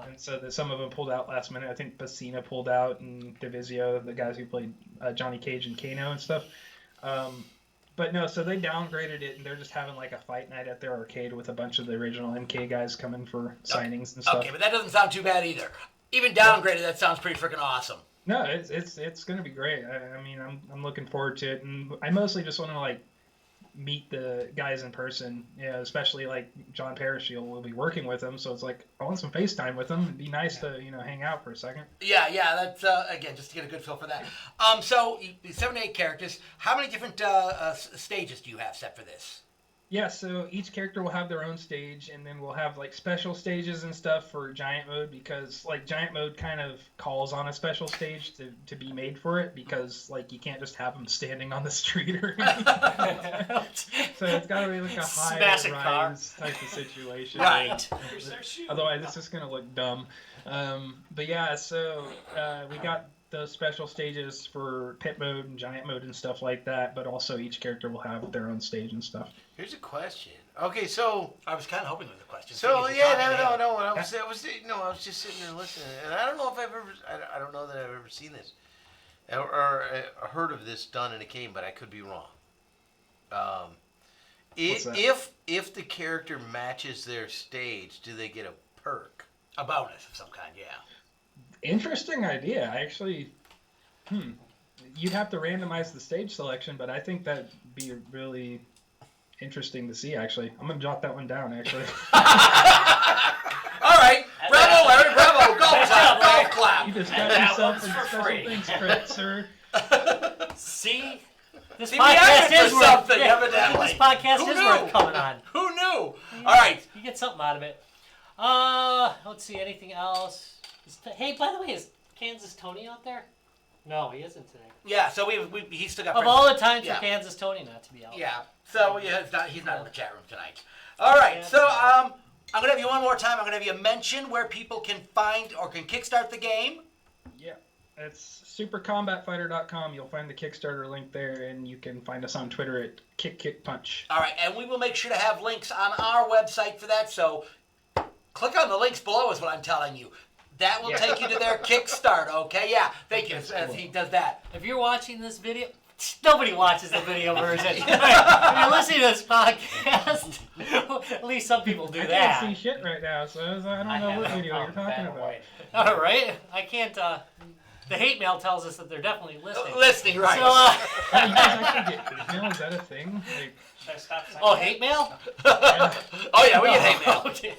And so some of them pulled out last minute. I think Pacina pulled out, and Divisio, the guys who played Johnny Cage and Kano and stuff. But no, so they downgraded it, and they're just having like a fight night at their arcade with a bunch of the original MK guys coming for signings and stuff. Okay, but that doesn't sound too bad either. Even downgraded, that sounds pretty freaking awesome. No, it's gonna be great. I mean, I'm looking forward to it, and I mostly just want to like meet the guys in person. Especially like John Parrish. We'll be working with him, so it's like I want some FaceTime with him. It'd be nice to hang out for a second. Yeah, that's again just to get a good feel for that. So 7 to 8 characters. How many different stages do you have set for this? Yeah, so each character will have their own stage, and then we'll have like special stages and stuff for Giant Mode, because like Giant Mode kind of calls on a special stage to be made for it, because like you can't just have them standing on the street or anything. So it's got to be like a Smash a car. high-rise type of situation. Right. Here's their shoe. Otherwise, it's just gonna look dumb. But yeah, so we got those special stages for Pit Mode and Giant Mode and stuff like that. But also each character will have their own stage and stuff. Here's a question. Okay, so I was kind of hoping there was a question. So Seeing as yeah, you're talking no. about I was just sitting there listening, and I don't know if I don't know that I've ever seen this or heard of this done in a game, but I could be wrong. What's that? If the character matches their stage, do they get a perk? a bonus of some kind. Yeah. Interesting idea. I actually, you'd have to randomize the stage selection, but I think that'd be really interesting to see. Actually, I'm gonna jot that one down. Actually. All right. Bravo, Larry. Bravo. Golf clap. Golf clap. You just And got that yourself one's some for special free. things, Fred, sir. See? This See, we asked podcast for is worth something, evidently. This podcast Who is knew? worth coming on. Who knew? All right. You get something out of it. Let's see, anything else? Hey, by the way, is Kansas Tony out there? No, he isn't today. Yeah. So he's still got. Of friends. all the times Yeah. for Kansas Tony not to be out. Yeah. So yeah, he's not in the chat room tonight. All right. Yeah, So that's I'm gonna have you one more time. I'm gonna have you mention where people can find or can kickstart the game. Yeah, it's supercombatfighter.com. You'll find the Kickstarter link there, and you can find us on Twitter at KickKickPunch. All right, and we will make sure to have links on our website for that. So click on the links below is what I'm telling you. That will take you to their Kickstart. Okay. Yeah. Thank you. As he does that. If you're watching this video, Nobody watches the video version. If you're listening to this podcast, at least some people do I that. can't see shit right now, so I don't know what video you're talking about. All right, I can't. The hate mail tells us that they're definitely listening. Listening, right. So, Oh, you guys actually get email? Is that a thing? Like, Should I stop saying oh, that? hate mail? Oh, yeah, we get hate mail. Okay.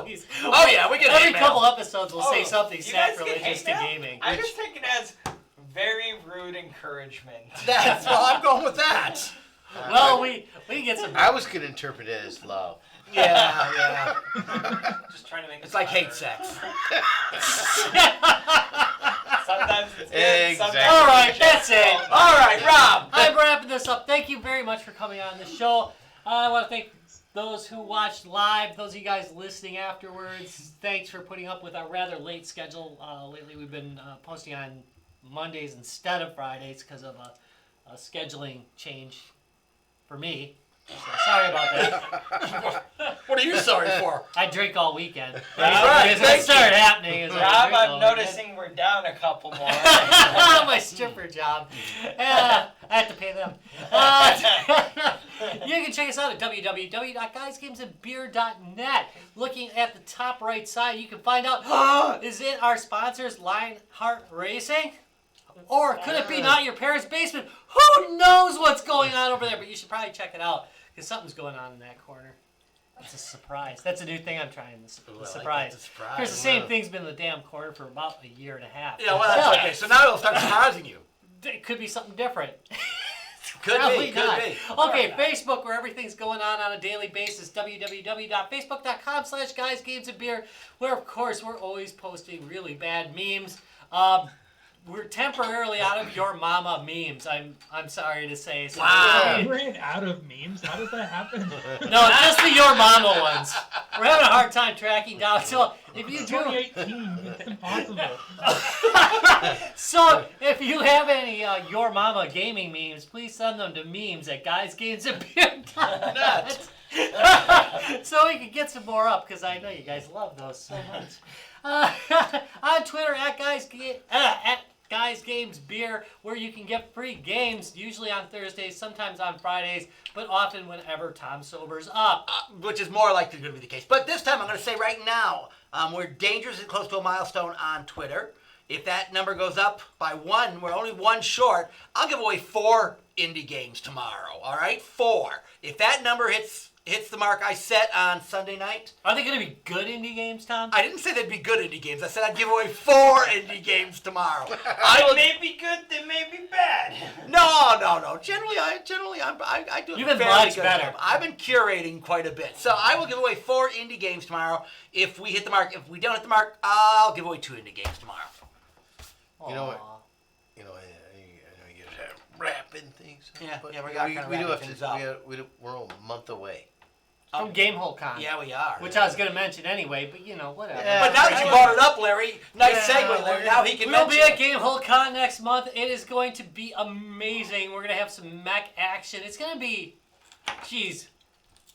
Please. Oh, yeah, we get Every hate mail. couple episodes, we'll say Oh, something you guys get sacrilegious hate to mail? gaming. I just take it as very rude encouragement. That's, well, I'm going with that. Well, we get some. I was gonna interpret it as love. Yeah. Just trying to make It's it like hate better. sex. Sometimes it's good. Exactly. Sometimes All right, it's that's just- it. All right, Rob. I'm wrapping this up. Thank you very much for coming on the show. I want to thank those who watched live, those of you guys listening afterwards. Thanks for putting up with our rather late schedule. Lately, we've been posting on Mondays instead of Fridays because of a scheduling change for me. So sorry about that. What are you sorry for? I drink all weekend. That's right, It thank started happening. Is I Rob, drink all I'm weekend. noticing we're down a couple more. My stripper job. I have to pay them. You can check us out at www.guysgamesandbeer.net. Looking at the top right side, you can find out, is it our sponsors, Lionheart Racing? Or could it be not your parents' basement? Who knows what's going on over there? But you should probably check it out, because something's going on in that corner. It's a surprise. That's a new thing I'm trying, the Ooh, I like surprise. that, the surprise. Because the same thing's been in the damn corner for about a year and a half. Yeah, well, that's okay. So now it'll start surprising you. It could be something different. Could Probably be, could not. be. Okay, Facebook, where everything's going on a daily basis. www.facebook.com/guysgamesandbeer, where of course we're always posting really bad memes. We're temporarily out of your mama memes. I'm sorry to say. So Wow. you ran out of memes? How does that happen? No, just the your mama ones. We're having a hard time tracking down. So if you It's do, 2018. It's impossible. so if you have any your mama gaming memes, please send them to memes@guysgamesandbeer.net. So we can get some more up, because I know you guys love those so much. On Twitter at Guys Games Beer, where you can get free games, usually on Thursdays, sometimes on Fridays, but often whenever Tom sobers up. Which is more likely going to be the case. But this time, I'm going to say right now, we're dangerously close to a milestone on Twitter. If that number goes up by one, we're only one short, I'll give away 4 indie games tomorrow, all right? 4. If that number hits the mark I set on Sunday night. Are they going to be good indie games, Tom? I didn't say they'd be good indie games. I said I'd give away 4 indie games tomorrow. They may be good, they may be bad. No. Generally, I do a You've been fairly much good better. job. I've been curating quite a bit. So I will give away 4 indie games tomorrow. If we hit the mark, if we don't hit the mark, I'll give away 2 indie games tomorrow. You know what? Aw. I know you guys are wrapping things. Yeah, but yeah, we we, got we, kinda we do wrapping have things to. up. We're a month away. From Gamehole Con. Yeah, we are. Which I was going to mention anyway, but whatever. Yeah. But now that you brought it up, Larry, nice Yeah, segue, Larry. Now he can We'll be mention at it. Gamehole Con next month. It is going to be amazing. We're going to have some mech action. It's going to be,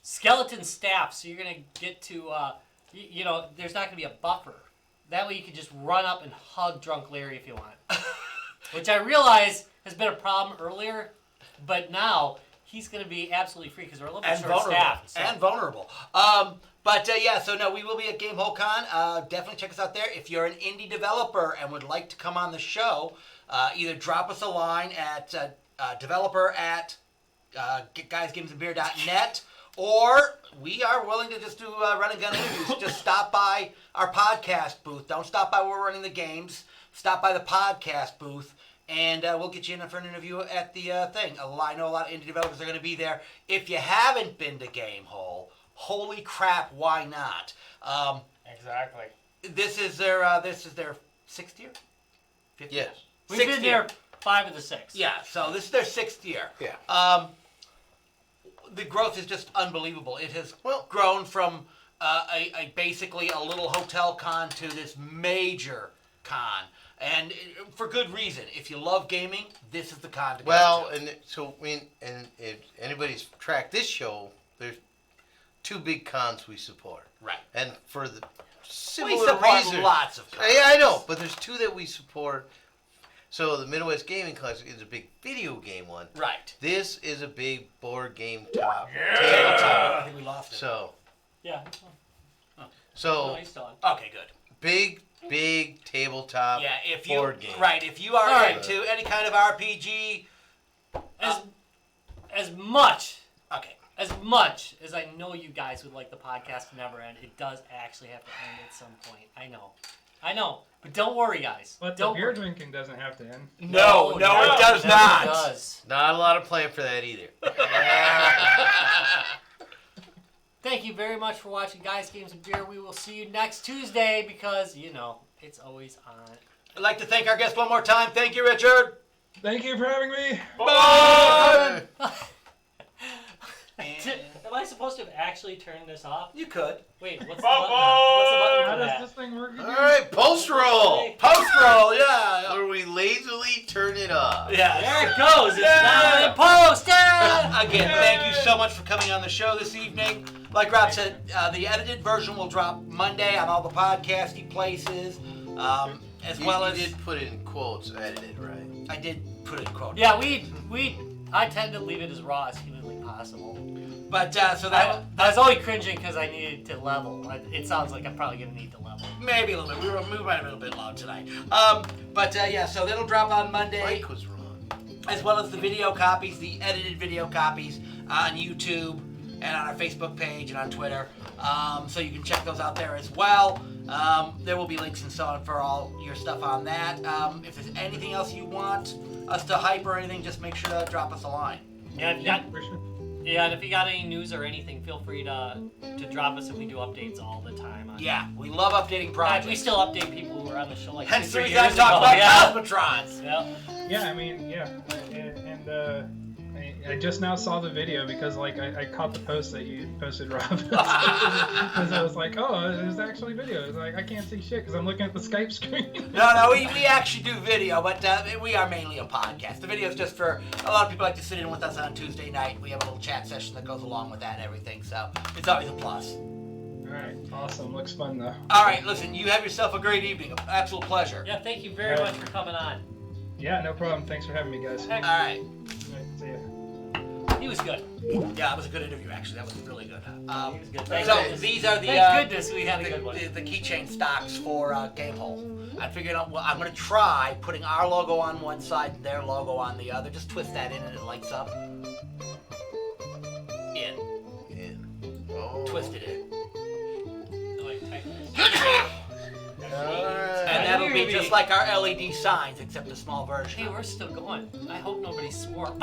skeleton staff. So you're going to get to, there's not going to be a buffer. That way you can just run up and hug Drunk Larry if you want. Which I realize has been a problem earlier, but now he's going to be absolutely free because we're a little bit And vulnerable. short-staffed. So. And vulnerable. So no, we will be at Gamehole Con. Definitely check us out there. If you're an indie developer and would like to come on the show, either drop us a line at developer@guysgamesandbeer.net, or we are willing to just do run and gun interviews. Just stop by our podcast booth. Don't stop by where we're running the games. Stop by the podcast booth, and we'll get you in for an interview at the thing. I know a lot of indie developers are going to be there. If you haven't been to Gamehole, holy crap, why not? Exactly. This is their 6th year? 5th Yes. year? We've 6th been year. there 5 of the 6. Yeah, so this is their 6th year. Yeah. The growth is just unbelievable. It has Well- grown from basically a little hotel con to this major con, and for good reason. If you love gaming, this is the con to go to. And so and if anybody's tracked this show, there's 2 big cons we support. Right. And for the We similar support reason. lots of cons. Yeah, I know, but there's 2 that we support So the Midwest Gaming Classic is a big video game one. Right. This is a big board game top. I think we lost it. So, Yeah. No, so he's still on. Okay, good. big tabletop Yeah, if you board game. right, if you are Alright. into any kind of RPG, As much okay. as I know you guys would like the podcast to never end, it does actually have to end at some point. I know. But don't worry, guys. But the don't beer worry. drinking doesn't have to end. No, it does not. It does. Not a lot of plan for that either. Thank you very much for watching Guys, Games, and Beer. We will see you next Tuesday because, it's always on. I'd like to thank our guest one more time. Thank you, Richard. Thank you for having me. Bye. Am I supposed to have actually turned this off? You could. Wait, what's the button? What's the button How for does that? this thing work? All right, post roll. Post roll, yeah. Where we lazily turn it off. Yeah. There it goes. It's Yeah. now in post. Yeah. Again, thank you so much for coming on the show this evening. Like Rob said, the edited version will drop Monday on all the podcasting places, as well as you did put in quotes edited, right? I did put in quotes. Yeah, I tend to leave it as raw as humanly possible. But so that I was only cringing because I needed to level. It sounds like I'm probably gonna need to level. maybe a little bit. We might have been a little bit loud tonight. But yeah, so that'll drop on Monday. Mike was wrong. As well as the video copies, the edited video copies on YouTube and on our Facebook page and on Twitter. So you can check those out there as well. There will be links and so on for all your stuff on that. If there's anything else you want us to hype or anything, just make sure to drop us a line. Yeah, if you got, For sure. yeah, and if you got any news or anything, feel free to drop us. If we do updates all the time. Yeah, we love updating projects. We still update people who were on the show like Hence 2-3 the reason years I talk ago. about Cosmotrons. Yeah. Yeah, I mean, yeah, and I just now saw the video because I caught the post that you posted, Rob. Because I was like, oh, there's actually video. It's like I can't see shit because I'm looking at the Skype screen. No, we actually do video, but we are mainly a podcast. The video is just for a lot of people like to sit in with us on Tuesday night. We have a little chat session that goes along with that and everything, so it's always a plus. All right, awesome. Looks fun though. All right, listen, you have yourself a great evening. An absolute pleasure. Yeah. Thank you very much for coming on. Yeah, no problem. Thanks for having me, guys. All All right. right, see ya. He was good. Yeah, that was a good interview, actually. That was really good. He was good. Thank So goodness. these are the Thank goodness we had a good one. the keychain stocks for Gamehole. I figured out. Well, I'm gonna try putting our logo on one side and their logo on the other. Just twist that in and it lights up. In. Oh. Twist it in. Alright. And that'll be just like our LED signs, except a small version. Hey, we're still going. I hope nobody swore.